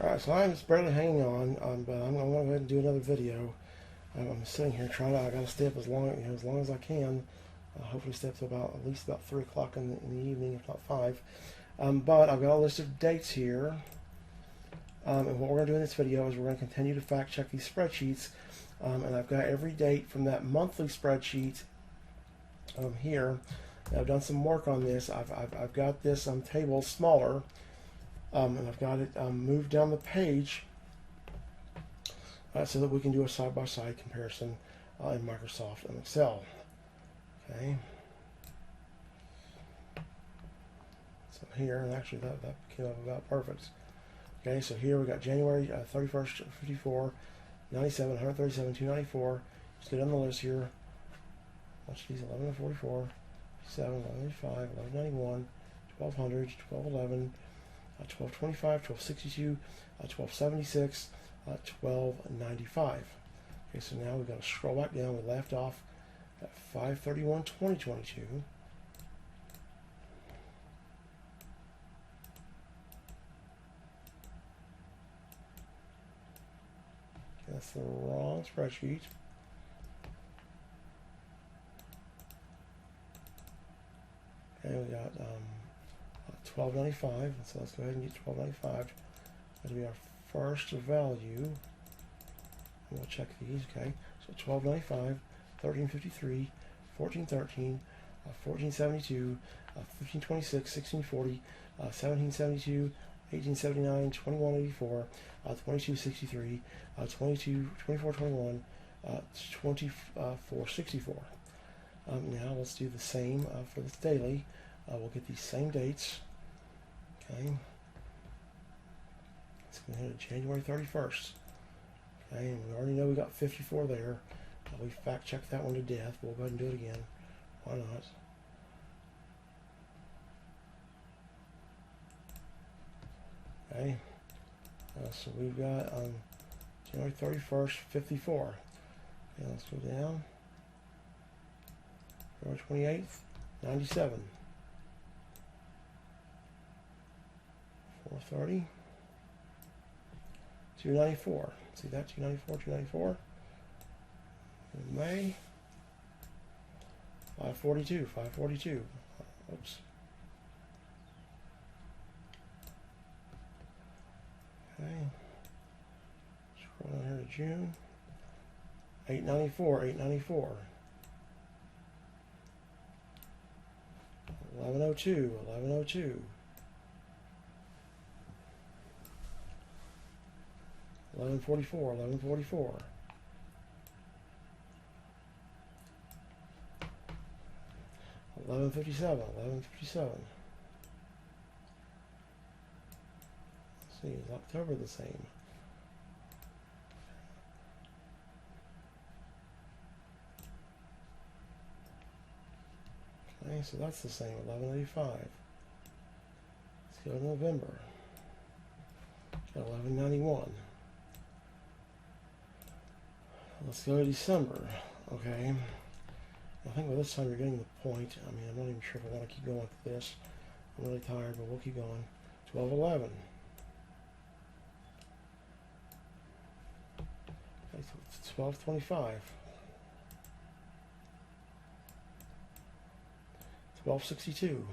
Alright, so I'm just barely hanging on, but I'm going to go ahead and do another video. I'm sitting here trying to, I got to stay up as long as I can. Hopefully stay up to at least about 3 o'clock in the evening, if not 5. But I've got a list of dates here. And what we're going to do in this video is we're going to continue to fact check these spreadsheets. And I've got every date from that monthly spreadsheet here. And I've done some work on this. I've got this table smaller. And I've got it moved down the page so that we can do a side-by-side comparison in Microsoft and Excel. Okay. So here, and actually that came up about perfect. Okay, so here we got January 31st, 54, 97, 137, 294. Let's get on the list here. Watch these: 1144, 7, 1185, 1191, 1200, 1211. 1225, 1262, 1276, 1295. Okay, so now we've got to scroll back down. We left off at 5/31/2022. That's the wrong spreadsheet. Okay, we got 1295, so let's go ahead and get 1295. That'll be our first value. And we'll check these, okay? So 1295, 1353, 1413, 1472, 1526, 1640, 1772, 1879, 2184, 2263, 2421, 2464. Now let's do the same for this daily. We'll get these same dates. Okay. Let's go ahead to January 31st. Okay, and we already know we got 54 there. We fact checked that one to death. We'll go ahead and do it again. Why not? Okay. So we've got January 31st, 54. Okay, let's go down. February 28th, 97. 430. 294. See that? 294, 294. In May. 542, 542. Oops. Okay. Scroll down here to June. 894, 894. 1102, 1102. 1144, 1144. 1157, 1157. Let's see, is October the same? Okay, so that's the same, 1185. Let's go to November. Got 1191. Let's go to December. Okay. I think by this time you're getting the point. I mean, I'm not even sure if I want to keep going with this. I'm really tired, but we'll keep going. 1211. Okay, so 1225. 1262.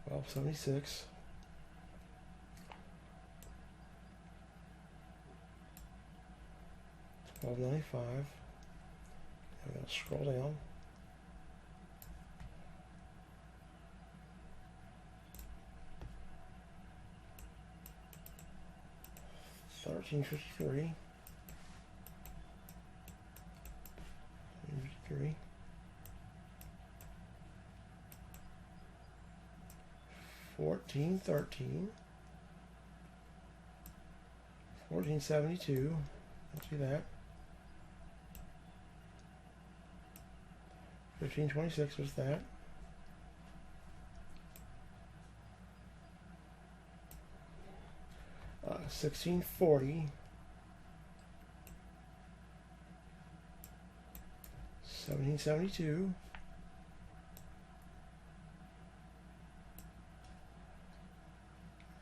1276. 1295. I'm going to scroll down. $13.53. $14.13. $14.72. Let's do that. 1526 was that. Uh, 1640. 1772. 1879.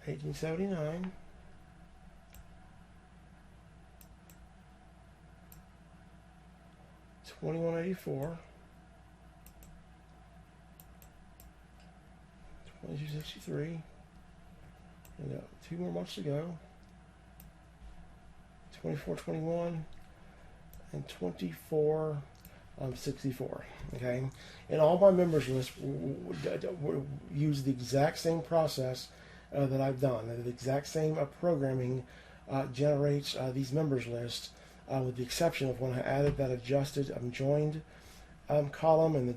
1879, 2184, 2263, and 2 more months to go. 2421 and 2464. Okay, and all my members lists use the exact same process that I've done. The exact same programming generates these members lists, with the exception of when I added that adjusted joined column and the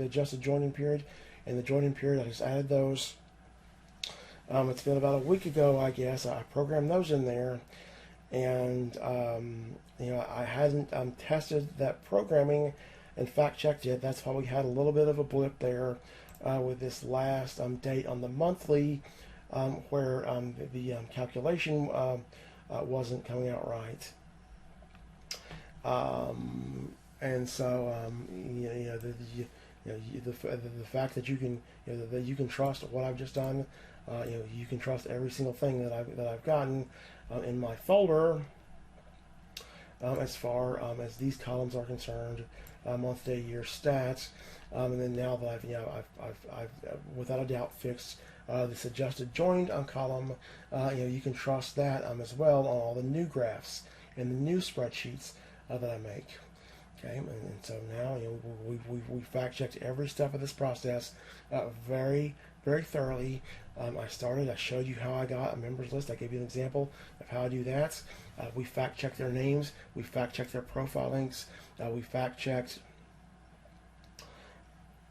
adjusted joining period and the joining period. I just added those. It's been about a week ago, I guess. I programmed those in there, and I hadn't tested that programming and fact checked it. That's why we had a little bit of a blip there with this last date on the monthly, where the calculation wasn't coming out right. And so the fact that you can that you can trust what I've just done. You can trust every single thing that I've gotten in my folder, as far as these columns are concerned, month, day, year, stats, and then now that I've without a doubt fixed this adjusted joined column, you can trust that as well on all the new graphs and the new spreadsheets that I make. Okay, and so now we fact checked every step of this process very thoroughly. I showed you how I got a members list. I gave you an example of how I do that. We fact checked their names. We fact checked their profile links. We fact checked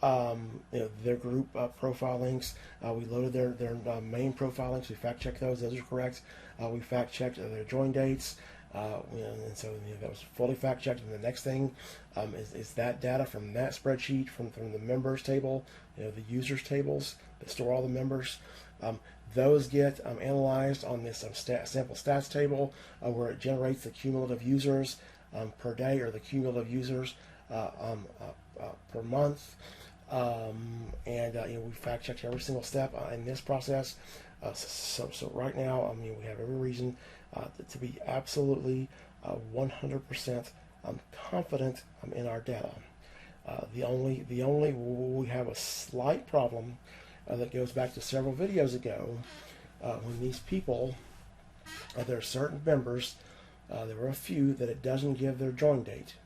their group profile links. We loaded their main profile links. We fact checked those. Those are correct. We fact checked their join dates. And so that was fully fact checked. And the next thing is that data from that spreadsheet, from the members table, the users tables that store all the members. Those get analyzed on this sample stats table, where it generates the cumulative users per day, or the cumulative users per month. We fact checked every single step in this process. So right now, we have every reason to be absolutely 100% confident in our data. We have a slight problem that goes back to several videos ago, when these people, there are certain members, there were a few that it doesn't give their join date.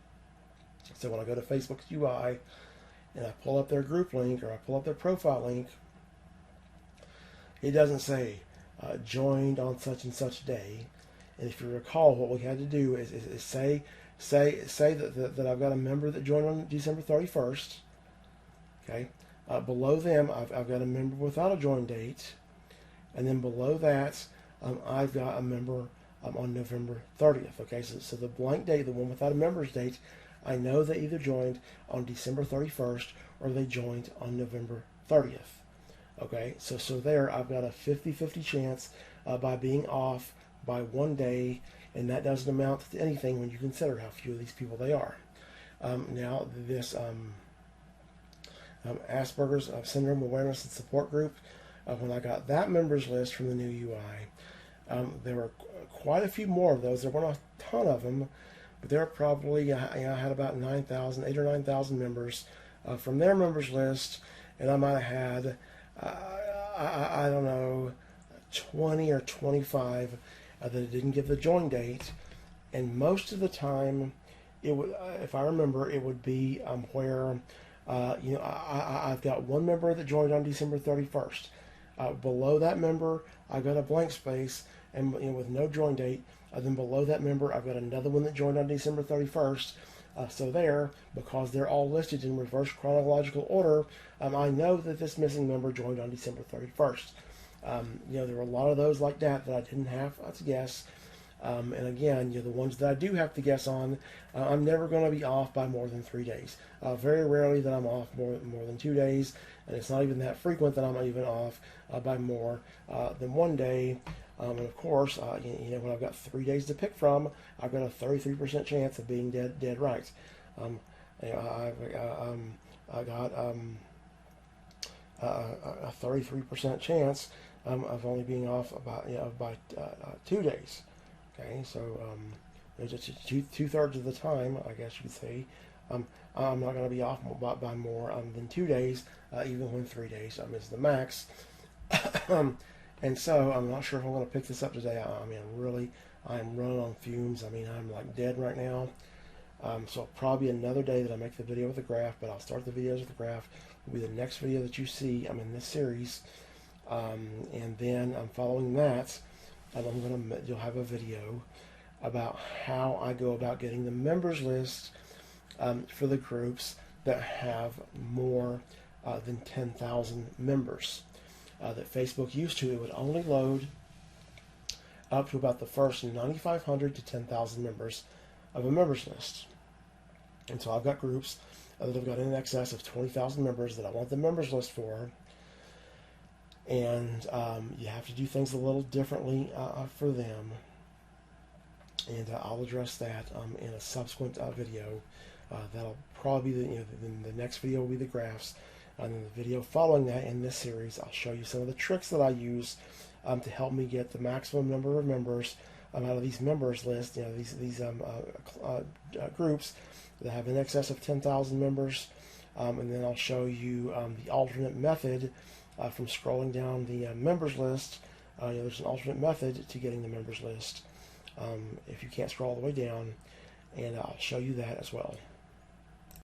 So when I go to Facebook's UI and I pull up their group link, or I pull up their profile link, it doesn't say joined on such and such day. And if you recall, what we had to do is say that I've got a member that joined on December 31st. Okay. Below them, I've got a member without a join date, and then below that, I've got a member on November 30th. Okay, so the blank date, the one without a member's date, I know they either joined on December 31st or they joined on November 30th. Okay, so there I've got a 50-50 chance by being off by 1 day, and that doesn't amount to anything when you consider how few of these people they are. Now, this Asperger's Syndrome Awareness and Support Group, when I got that members list from the new UI, there were quite a few more of those. There weren't a ton of them, but there were probably, I had about 8 or 9,000 members from their members list, and I might have had, I don't know, 20 or 25 that didn't give the join date, and most of the time, it would, if I remember, it would be where I've got one member that joined on December 31st. Below that member, I've got a blank space, and with no join date. Then below that member, I've got another one that joined on December 31st. So there, because they're all listed in reverse chronological order, I know that this missing member joined on December 31st. There were a lot of those like that I didn't have to guess. And again, the ones that I do have to guess on, I'm never going to be off by more than 3 days. Very rarely that I'm off more than 2 days, and it's not even that frequent that I'm even off by more than 1 day. And of course, when I've got 3 days to pick from, I've got a 33% chance of being dead right. I got a 33% chance of only being off about by 2 days. Okay, so just two-thirds of the time, I guess you could say, I'm not going to be off by more than 2 days, even when 3 days is the max. And so I'm not sure if I'm going to pick this up today. I mean, I'm running on fumes. I mean, I'm like dead right now. So probably another day that I make the video with the graph, but I'll start the videos with the graph. Will be the next video that you see. I'm in this series, and then I'm following that, and you'll have a video about how I go about getting the members list for the groups that have more than 10,000 members. That Facebook used to, it would only load up to about the first 9,500 to 10,000 members of a members list. And so I've got groups that have got in excess of 20,000 members that I want the members list for. And you have to do things a little differently for them. And I'll address that in a subsequent video. That'll probably be the next video will be the graphs. And in the video following that in this series, I'll show you some of the tricks that I use to help me get the maximum number of members out of these members lists. These groups that have in excess of 10,000 members, and then I'll show you the alternate method from scrolling down the members list. There's an alternate method to getting the members list if you can't scroll all the way down, and I'll show you that as well.